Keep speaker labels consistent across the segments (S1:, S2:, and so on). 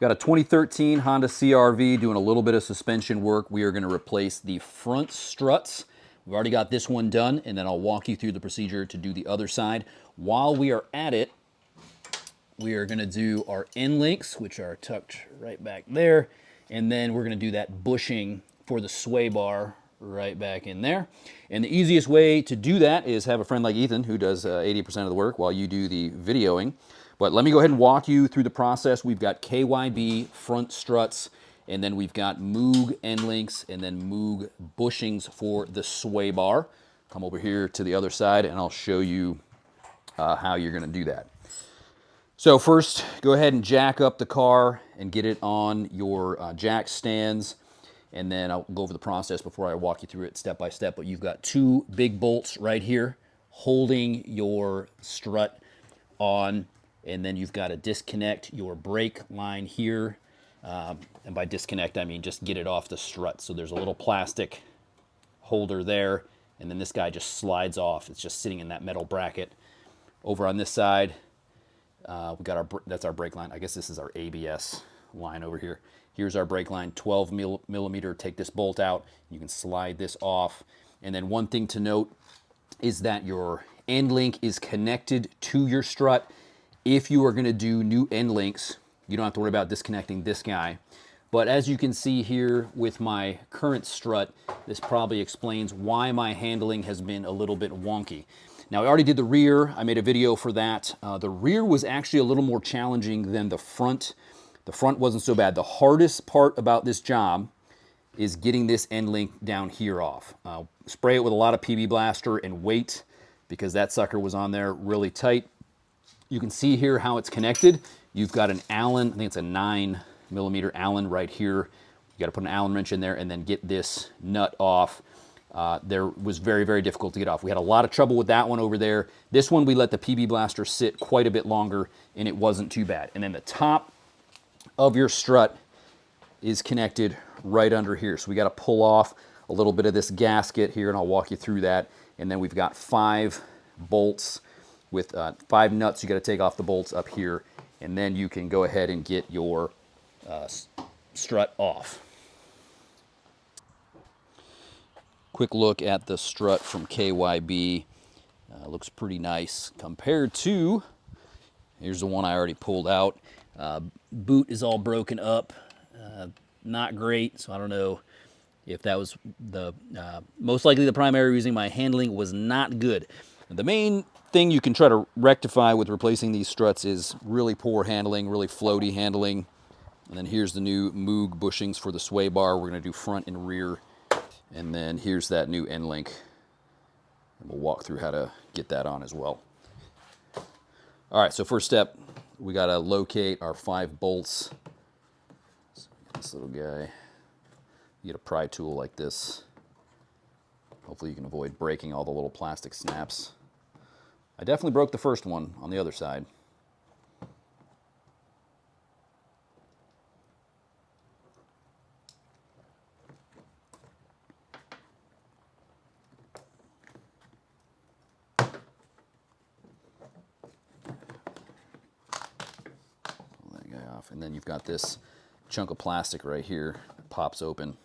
S1: Got a 2013 Honda CR-V doing a little bit of suspension work. We are going to replace the front struts. We've already got this one done, and then I'll walk you through the procedure to do the other side. While we are at it, we are going to do our end links, which are tucked right back there, and then we're going to do that bushing for the sway bar right back in there. And the easiest way to do that is have a friend like Ethan who does 80% of the work while you do the videoing. But let me go ahead and walk you through the process. We've got KYB front struts, and then we've got Moog end links, and then Moog bushings for the sway bar. Come over here to the other side, and I'll show you how you're going to do that. So first, go ahead and jack up the car and get it on your jack stands, and then I'll go over the process before I walk you through it step by step. But you've got two big bolts right here holding your strut on, and then you've got to disconnect your brake line here. And by disconnect, I mean just get it off the strut. So there's a little plastic holder there, and then this guy just slides off. It's just sitting in that metal bracket. Over on this side, we got that's our brake line. I guess this is our ABS line over here. Here's our brake line, 12 millimeter. Take this bolt out. You can slide this off. And then one thing to note is that your end link is connected to your strut. If you are going to do new end links, you don't have to worry about disconnecting this guy. But as you can see here with my current strut, this probably explains why my handling has been a little bit wonky. Now, I already did the rear. I made a video for that. The rear was actually a little more challenging than the front. The front wasn't so bad. The hardest part about this job is getting this end link down here off. Spray it with a lot of PB Blaster and wait, because that sucker was on there really tight. You can see here how it's connected. You've got an Allen, I think it's a 9 millimeter Allen right here. You got to put an Allen wrench in there and then get this nut off. There was very, very difficult to get off. We had a lot of trouble with that one over there. This one, we let the PB Blaster sit quite a bit longer, and it wasn't too bad. And then the top of your strut is connected right under here. So we got to pull off a little bit of this gasket here, and I'll walk you through that. And then we've got 5 bolts with 5 nuts. You got to take off the bolts up here, and then you can go ahead and get your strut off. Quick look at the strut from KYB. Looks pretty nice compared to, here's the one I already pulled out. Boot is all broken up. Not great, so I don't know if that was the, most likely the primary reason. My handling was not good. The main thing you can try to rectify with replacing these struts is really poor handling, really floaty handling. And then here's the new Moog bushings for the sway bar. We're going to do front and rear. And then here's that new end link. And we'll walk through how to get that on as well. All right, so first step, we got to locate our 5 bolts. So this little guy, you get a pry tool like this. Hopefully you can avoid breaking all the little plastic snaps. I definitely broke the first one on the other side. Off. And then you've got this chunk of plastic right here that pops open.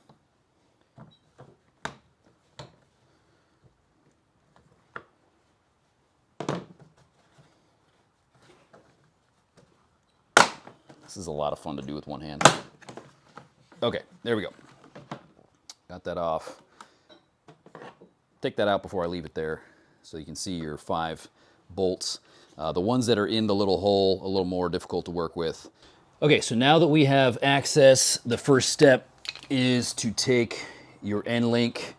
S1: This is a lot of fun to do with one hand. Okay, there we go. Got that off. Take that out before I leave it there so you can see your 5 bolts. The ones that are in the little hole, a little more difficult to work with. Okay, so now that we have access, the first step is to take your end link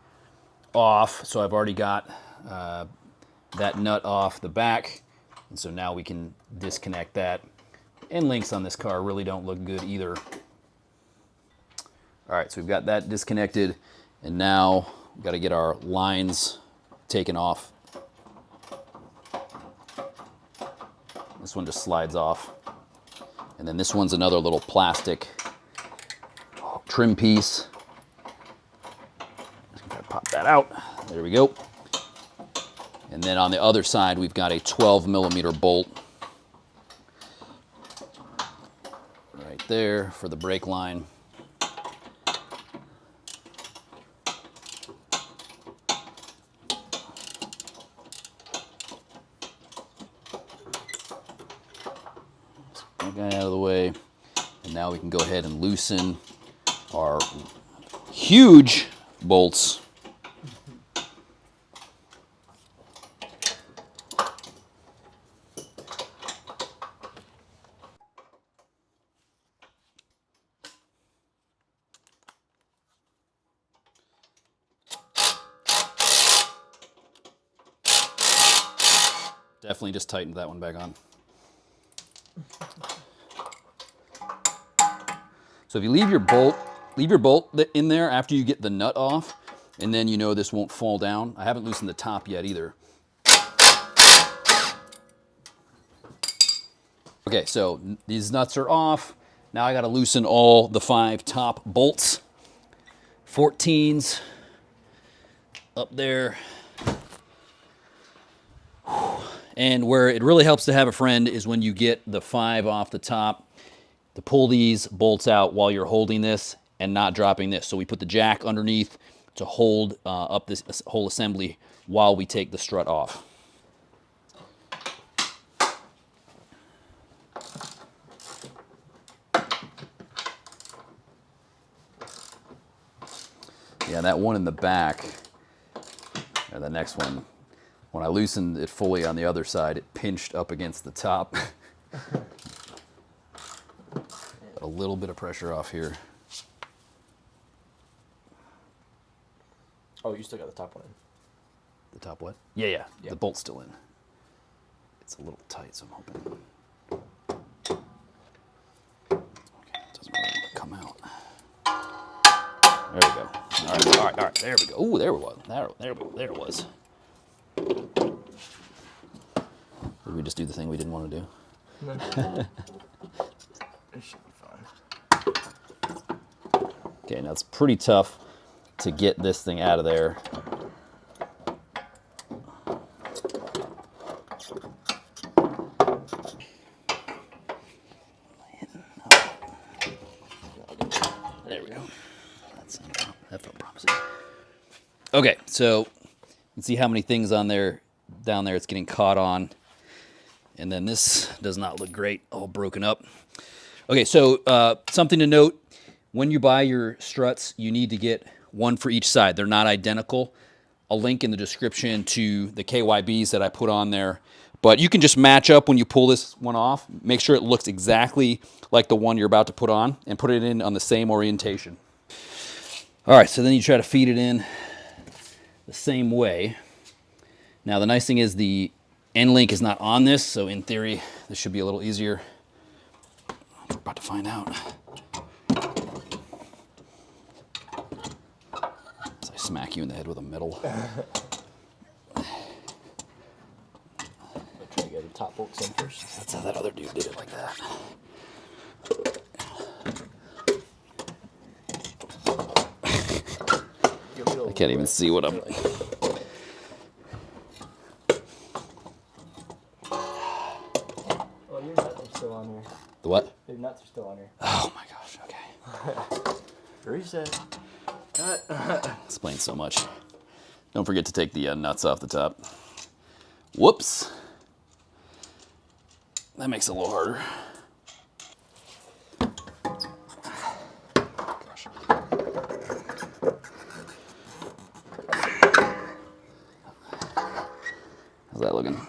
S1: off. So I've already got that nut off the back, and so now we can disconnect that. End links on this car really don't look good either. All right, so we've got that disconnected, and now we've got to get our lines taken off. This one just slides off. And then this one's another little plastic trim piece. Just gonna pop that out. There we go. And then on the other side, we've got a 12 millimeter bolt right there for the brake line. That guy out of the way. And now we can go ahead and loosen our huge bolts. Definitely just tightened that one back on. So if you leave your bolt in there after you get the nut off, and then you know this won't fall down. I haven't loosened the top yet either. Okay, so these nuts are off. Now I got to loosen all the 5 top bolts. 14s up there. And where it really helps to have a friend is when you get the 5 off the top, to pull these bolts out while you're holding this and not dropping this. So we put the jack underneath to hold up this whole assembly while we take the strut off. Yeah, that one in the back, and the next one, when I loosened it fully on the other side, it pinched up against the top. A little bit of pressure off here.
S2: Oh, you still got the top one in.
S1: The top what? Yeah. The bolt's still in. It's a little tight, so I'm hoping. Okay, it doesn't really want to come out. There we go. All right. There we go. Ooh, there it was. There it was. Did we just do the thing we didn't want to do?
S2: No. It should be fine.
S1: Okay, now it's pretty tough to get this thing out of there. There we go. That felt promising. Okay, so you can see how many things down there it's getting caught on. And then this does not look great, all broken up. Okay, so something to note, when you buy your struts, you need to get one for each side. They're not identical. I'll link in the description to the KYBs that I put on there. But you can just match up when you pull this one off. Make sure it looks exactly like the one you're about to put on and put it in on the same orientation. All right, so then you try to feed it in the same way. Now, the nice thing is the end link is not on this, so in theory, this should be a little easier. We're about to find out. As I smack you in the head with a metal.
S2: Try to get the top bolts in first.
S1: That's how that other dude did it, like that. I can't even see what I'm...
S2: Oh, your nuts are still on here.
S1: The what?
S2: Your nuts are still on here.
S1: Oh my gosh, okay.
S2: Reset.
S1: Explains so much. Don't forget to take the nuts off the top. Whoops. That makes it a little harder. Gosh. How's that looking?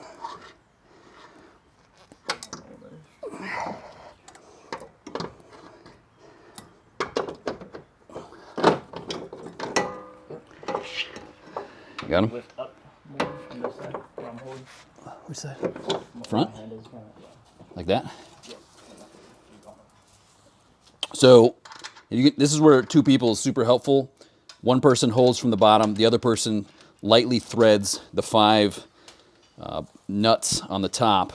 S1: You got him?
S2: Lift up more from this side where I'm holding.
S1: Which side? Front? Like that?
S2: Yeah.
S1: So this is where 2 people is super helpful. One person holds from the bottom. The other person lightly threads the 5 nuts on the top.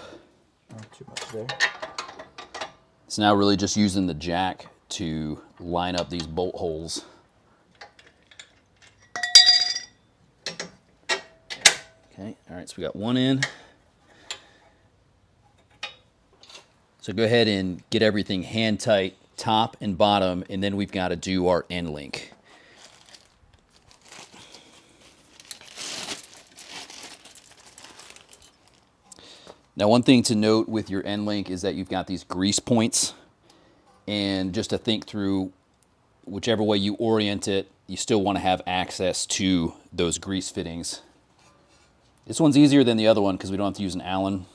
S2: Not too much there.
S1: It's now really just using the jack to line up these bolt holes. Okay, all right, so we got one in. So go ahead and get everything hand tight top and bottom, and then we've got to do our end link. Now, one thing to note with your end link is that you've got these grease points, and just to think through, whichever way you orient it, you still want to have access to those grease fittings. This one's easier than the other one because we don't have to use an Allen.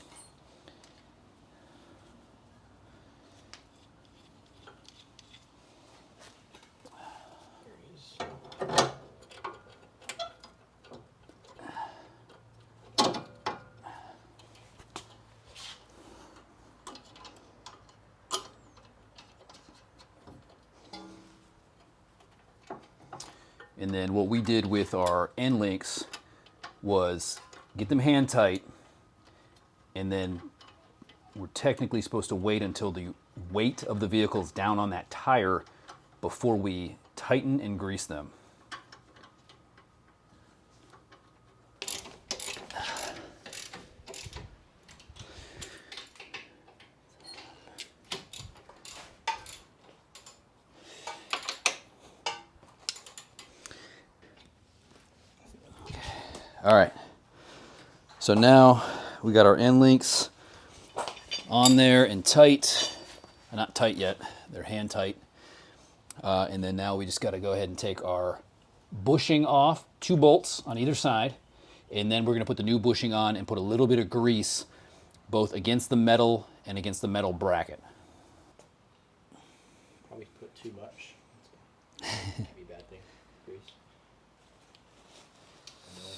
S1: And then what we did with our end links was get them hand tight, and then we're technically supposed to wait until the weight of the vehicle is down on that tire before we tighten and grease them. All right, so now we got our end links on there and tight. Not tight yet, they're hand tight. And then now we just got to go ahead and take our bushing off, 2 bolts on either side, and then we're going to put the new bushing on and put a little bit of grease both against the metal and against the metal bracket.
S2: Probably put too much. That'd be a bad thing. Grease. And then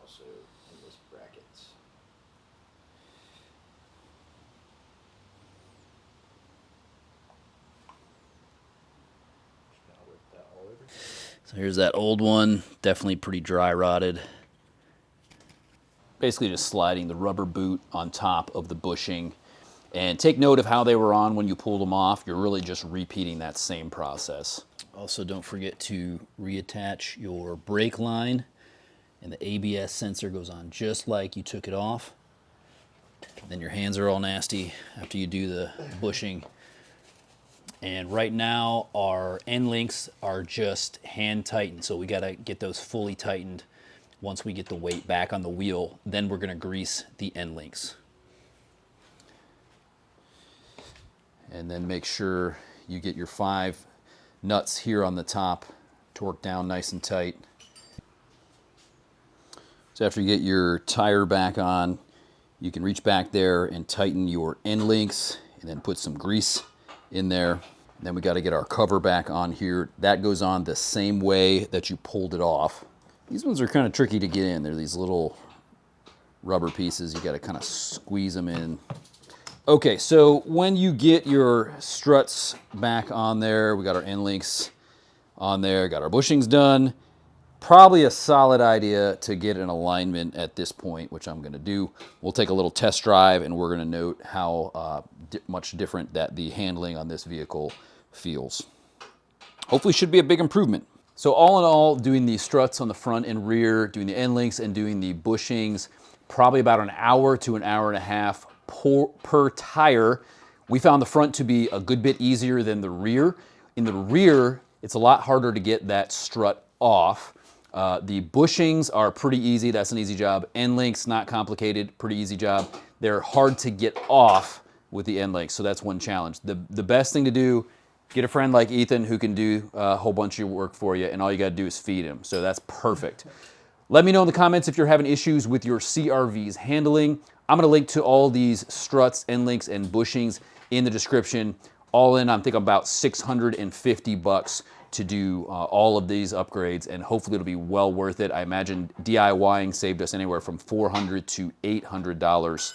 S2: also in this brackets. Just gonna whip that all over.
S1: So here's that old one, definitely pretty dry rotted. Basically just sliding the rubber boot on top of the bushing. And take note of how they were on when you pulled them off. You're really just repeating that same process. Also, don't forget to reattach your brake line, and the ABS sensor goes on just like you took it off. Then your hands are all nasty after you do the bushing. And right now our end links are just hand tightened, so we gotta get those fully tightened. Once we get the weight back on the wheel, then we're gonna grease the end links. And then make sure you get your 5 nuts here on the top torqued down nice and tight. So after you get your tire back on, you can reach back there and tighten your end links and then put some grease in there. Then we got to get our cover back on here. That goes on the same way that you pulled it off. These ones are kind of tricky to get in. They're these little rubber pieces. You got to kind of squeeze them in. Okay, so when you get your struts back on there, we got our end links on there, got our bushings done. Probably a solid idea to get an alignment at this point, which I'm gonna do. We'll take a little test drive and we're gonna note how much different that the handling on this vehicle feels. Hopefully should be a big improvement. So all in all, doing the struts on the front and rear, doing the end links and doing the bushings, probably about an hour to an hour and a half per tire. We found the front to be a good bit easier than the rear. In the rear, it's a lot harder to get that strut off. The bushings are pretty easy. That's an easy job. End links, not complicated, pretty easy job. They're hard to get off with the end links, so that's one challenge. The best thing to do, get a friend like Ethan who can do a whole bunch of your work for you, and all you gotta do is feed him. So that's perfect. Let me know in the comments if you're having issues with your CRV's handling. I'm gonna link to all these struts, end links, and bushings in the description. All in, I'm thinking about 650 bucks to do all of these upgrades, and hopefully it'll be well worth it. I imagine DIYing saved us anywhere from $400 to $800